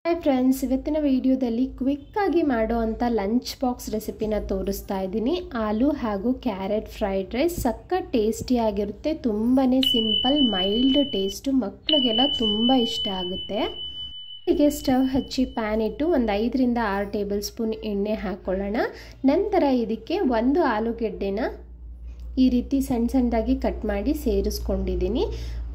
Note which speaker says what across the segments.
Speaker 1: Hi friends, ಇವತ್ತಿನ ವಿಡಿಯೋದಲ್ಲಿ ಕ್ವಿಕ್ಕಾಗಿ ಮಾಡುವಂಥ ಲಂಚ್ ಬಾಕ್ಸ್ ರೆಸಿಪಿನ ತೋರಿಸ್ತಾ ಇದ್ದೀನಿ. ಆಲೂ ಹಾಗೂ ಕ್ಯಾರೆಟ್ ಫ್ರೈಡ್ ರೈಸ್ ಸಖತ್ ಟೇಸ್ಟಿಯಾಗಿರುತ್ತೆ. ತುಂಬಾ ಸಿಂಪಲ್, ಮೈಲ್ಡ್ ಟೇಸ್ಟು, ಮಕ್ಕಳಿಗೆಲ್ಲ ತುಂಬ ಇಷ್ಟ ಆಗುತ್ತೆ. ಹೀಗೆ ಸ್ಟವ್ ಹಚ್ಚಿ ಪ್ಯಾನ್ ಇಟ್ಟು ಒಂದು 5 ರಿಂದ 6 ಟೇಬಲ್ ಸ್ಪೂನ್ ಎಣ್ಣೆ ಹಾಕ್ಕೊಳ್ಳೋಣ. ನಂತರ ಇದಕ್ಕೆ ಒಂದು ಆಲೂಗೆಡ್ಡೆನ ಈ ರೀತಿ ಸಣ್ಣ ಸಣ್ಣದಾಗಿ ಕಟ್ ಮಾಡಿ ಸೇರಿಸ್ಕೊಂಡಿದ್ದೀನಿ.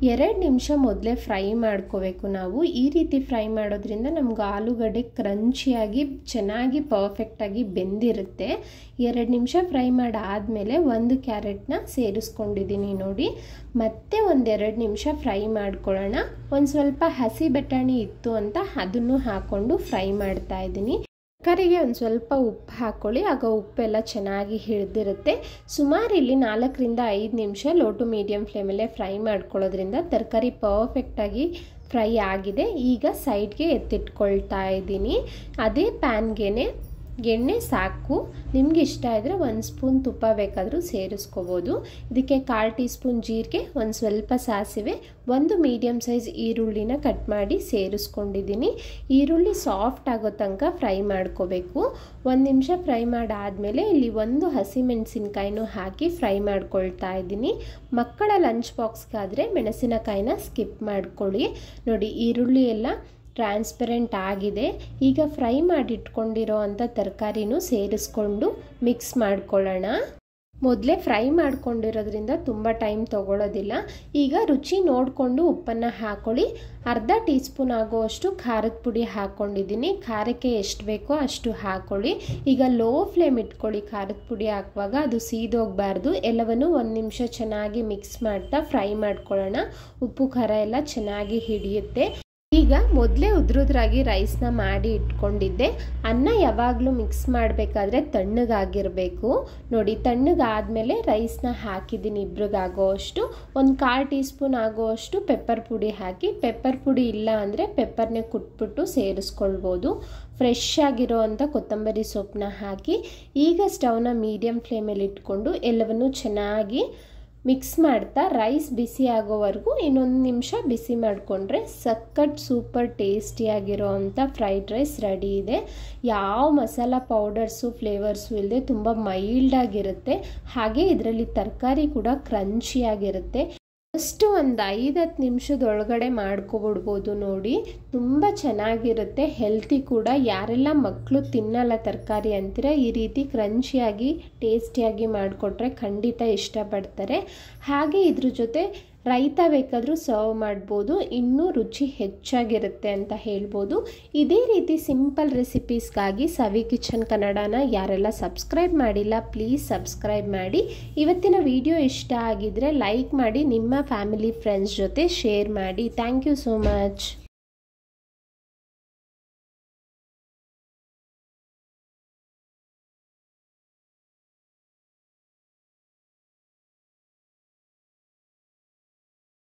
Speaker 1: 2 ನಿಮಿಷ ಮೊದಲೇ ಫ್ರೈ ಮಾಡ್ಕೋಬೇಕು. ನಾವು ಈ ರೀತಿ ಫ್ರೈ ಮಾಡೋದ್ರಿಂದ ನಮ್ಗೆ ಆಲೂಗಡ್ಡೆ ಕ್ರಂಚಿಯಾಗಿ ಚೆನ್ನಾಗಿ ಪರ್ಫೆಕ್ಟಾಗಿ ಬೆಂದಿರುತ್ತೆ. 2 ನಿಮಿಷ ಫ್ರೈ ಮಾಡಾದಮೇಲೆ ಒಂದು ಕ್ಯಾರೆಟ್ನ ಸೇರಿಸ್ಕೊಂಡಿದ್ದೀನಿ ನೋಡಿ. ಮತ್ತೆ ಒಂದು 2 ನಿಮಿಷ ಫ್ರೈ ಮಾಡ್ಕೊಳ್ಳೋಣ. ಒಂದು ಸ್ವಲ್ಪ ಹಸಿ ಬಟಾಣಿ ಇತ್ತು ಅಂತ ಅದನ್ನು ಹಾಕ್ಕೊಂಡು ಫ್ರೈ ಮಾಡ್ತಾ ಇದ್ದೀನಿ. ತರಕಾರಿಗೆ ಒಂದು ಸ್ವಲ್ಪ ಉಪ್ಪು ಹಾಕ್ಕೊಳ್ಳಿ, ಆಗ ಉಪ್ಪೆಲ್ಲ ಚೆನ್ನಾಗಿ ಹಿಡಿದಿರುತ್ತೆ. ಸುಮಾರು ಇಲ್ಲಿ 4 ರಿಂದ 5 ನಿಮಿಷ ಲೋ ಟು ಮೀಡಿಯಮ್ ಫ್ಲೇಮಲ್ಲೇ ಫ್ರೈ ಮಾಡ್ಕೊಳ್ಳೋದ್ರಿಂದ ತರಕಾರಿ ಪರ್ಫೆಕ್ಟಾಗಿ ಫ್ರೈ ಆಗಿದೆ. ಈಗ ಸೈಡ್ಗೆ ಎತ್ತಿಟ್ಕೊಳ್ತಾ ಇದ್ದೀನಿ. ಅದೇ ಪ್ಯಾನ್ಗೆ ಎಣ್ಣೆ ಸಾಕು. ನಿಮ್ಗೆ ಇಷ್ಟ ಇದ್ದರೆ 1 ಸ್ಪೂನ್ ತುಪ್ಪ ಬೇಕಾದರೂ ಸೇರಿಸ್ಕೋಬೋದು. ಇದಕ್ಕೆ 1/4 ಟೀ ಸ್ಪೂನ್ ಜೀರಿಗೆ, ಒಂದು ಸ್ವಲ್ಪ ಸಾಸಿವೆ, ಒಂದು ಮೀಡಿಯಮ್ ಸೈಜ್ ಈರುಳ್ಳಿನ ಕಟ್ ಮಾಡಿ ಸೇರಿಸ್ಕೊಂಡಿದ್ದೀನಿ. ಈರುಳ್ಳಿ ಸಾಫ್ಟ್ ಆಗೋ ತನಕ ಫ್ರೈ ಮಾಡ್ಕೋಬೇಕು. 1 ನಿಮಿಷ ಫ್ರೈ ಮಾಡಾದಮೇಲೆ ಇಲ್ಲಿ ಒಂದು ಹಸಿಮೆಣಸಿನ್ಕಾಯಿನೂ ಹಾಕಿ ಫ್ರೈ ಮಾಡ್ಕೊಳ್ತಾ ಇದ್ದೀನಿ. ಮಕ್ಕಳ ಲಂಚ್ ಬಾಕ್ಸ್ಗಾದರೆ ಮೆಣಸಿನಕಾಯಿನ ಸ್ಕಿಪ್ ಮಾಡ್ಕೊಳ್ಳಿ. ನೋಡಿ, ಈರುಳ್ಳಿ ಎಲ್ಲ ಟ್ರಾನ್ಸ್ಪರೆಂಟ್ ಆಗಿದೆ. ಈಗ ಫ್ರೈ ಮಾಡಿಟ್ಕೊಂಡಿರೋ ಅಂಥ ತರಕಾರಿನೂ ಸೇರಿಸ್ಕೊಂಡು ಮಿಕ್ಸ್ ಮಾಡ್ಕೊಳ್ಳೋಣ. ಮೊದಲೇ ಫ್ರೈ ಮಾಡ್ಕೊಂಡಿರೋದ್ರಿಂದ ತುಂಬ ಟೈಮ್ ತೊಗೊಳ್ಳೋದಿಲ್ಲ. ಈಗ ರುಚಿ ನೋಡಿಕೊಂಡು ಉಪ್ಪನ್ನು ಹಾಕ್ಕೊಳ್ಳಿ. ಅರ್ಧ ಟೀ ಸ್ಪೂನ್ ಆಗುವಷ್ಟು ಖಾರದ ಪುಡಿ ಹಾಕ್ಕೊಂಡಿದ್ದೀನಿ. ಖಾರಕ್ಕೆ ಎಷ್ಟು ಬೇಕೋ ಅಷ್ಟು ಹಾಕ್ಕೊಳ್ಳಿ. ಈಗ ಲೋ ಫ್ಲೇಮ್ ಇಟ್ಕೊಳ್ಳಿ. ಖಾರದ ಪುಡಿ ಹಾಕುವಾಗ ಅದು ಸೀದೋಗಬಾರ್ದು. ಎಲ್ಲವನ್ನು 1 ನಿಮಿಷ ಚೆನ್ನಾಗಿ ಮಿಕ್ಸ್ ಮಾಡ್ತಾ ಫ್ರೈ ಮಾಡ್ಕೊಳ್ಳೋಣ. ಉಪ್ಪು ಖಾರ ಎಲ್ಲ ಚೆನ್ನಾಗಿ ಹಿಡಿಯುತ್ತೆ. ಈಗ ಮೊದಲೇ ಉದ್ರುದ್ರಾಗಿ ರೈಸ್ನ ಮಾಡಿ ಇಟ್ಕೊಂಡಿದ್ದೆ. ಅನ್ನ ಯಾವಾಗಲೂ ಮಿಕ್ಸ್ ಮಾಡಬೇಕಾದ್ರೆ ತಣ್ಣಗಾಗಿರಬೇಕು. ನೋಡಿ, ತಣ್ಣಗಾದಮೇಲೆ ರೈಸ್ನ ಹಾಕಿದ್ದೀನಿ. ಇಬ್ರಿಗಾಗೋ ಅಷ್ಟು ಒಂದು 1/4 ಟೀ ಸ್ಪೂನ್ ಆಗೋವಷ್ಟು ಪೆಪ್ಪರ್ ಪುಡಿ ಹಾಕಿ. ಪೆಪ್ಪರ್ ಪುಡಿ ಇಲ್ಲ ಅಂದರೆ ಪೆಪ್ಪರ್ನೇ ಕುಟ್ಬಿಟ್ಟು ಸೇರಿಸ್ಕೊಳ್ಬೋದು. ಫ್ರೆಶ್ ಆಗಿರೋ ಅಂಥ ಕೊತ್ತಂಬರಿ ಸೊಪ್ಪನ್ನ ಹಾಕಿ ಈಗ ಸ್ಟವ್ನ ಮೀಡಿಯಮ್ ಫ್ಲೇಮಲ್ಲಿ ಇಟ್ಕೊಂಡು ಎಲ್ಲವನ್ನು ಚೆನ್ನಾಗಿ ಮಿಕ್ಸ್ ಮಾಡ್ತಾ ರೈಸ್ ಬಿಸಿ ಆಗೋವರೆಗೂ ಇನ್ನೊಂದು ನಿಮಿಷ ಬಿಸಿ ಮಾಡಿಕೊಂಡ್ರೆ ಸಖತ್ ಸೂಪರ್ ಟೇಸ್ಟಿಯಾಗಿರೋ ಅಂಥ ಫ್ರೈಡ್ ರೈಸ್ ರೆಡಿ ಇದೆ. ಯಾವ ಮಸಾಲ ಪೌಡರ್ಸು ಫ್ಲೇವರ್ಸು ಇಲ್ಲದೆ ತುಂಬ ಮೈಲ್ಡಾಗಿರುತ್ತೆ. ಹಾಗೆ ಇದರಲ್ಲಿ ತರಕಾರಿ ಕೂಡ ಕ್ರಂಚಿಯಾಗಿರುತ್ತೆ. ಫಸ್ಟು ಒಂದು 5-10 ನಿಮಿಷದೊಳಗಡೆ ಮಾಡ್ಕೊಬಿಡ್ಬೋದು. ನೋಡಿ, ತುಂಬ ಚೆನ್ನಾಗಿರುತ್ತೆ. ಹೆಲ್ತಿ ಕೂಡ. ಯಾರೆಲ್ಲ ಮಕ್ಕಳು ತಿನ್ನಲ್ಲ ತರಕಾರಿ ಅಂತೀರ, ಈ ರೀತಿ ಕ್ರಂಚಿಯಾಗಿ ಟೇಸ್ಟಿಯಾಗಿ ಮಾಡಿಕೊಟ್ರೆ ಖಂಡಿತ ಇಷ್ಟಪಡ್ತಾರೆ. ಹಾಗೆ ಇದ್ರ ಜೊತೆ ರೈತ ಬೇಕಾದರೂ ಸರ್ವ್ ಮಾಡ್ಬೋದು. ಇನ್ನೂ ರುಚಿ ಹೆಚ್ಚಾಗಿರುತ್ತೆ ಅಂತ ಹೇಳ್ಬೋದು. ಇದೇ ರೀತಿ ಸಿಂಪಲ್ ರೆಸಿಪೀಸ್ಗಾಗಿ ಸವಿ ಕಿಚನ್ ಕನ್ನಡನ ಯಾರೆಲ್ಲ ಸಬ್ಸ್ಕ್ರೈಬ್ ಮಾಡಿಲ್ಲ ಪ್ಲೀಸ್ ಸಬ್ಸ್ಕ್ರೈಬ್ ಮಾಡಿ. ಇವತ್ತಿನ ವಿಡಿಯೋ ಇಷ್ಟ ಆಗಿದ್ರೆ ಲೈಕ್ ಮಾಡಿ, ನಿಮ್ಮ ಫ್ಯಾಮಿಲಿ ಫ್ರೆಂಡ್ಸ್ ಜೊತೆ ಶೇರ್ ಮಾಡಿ. Thank you so much.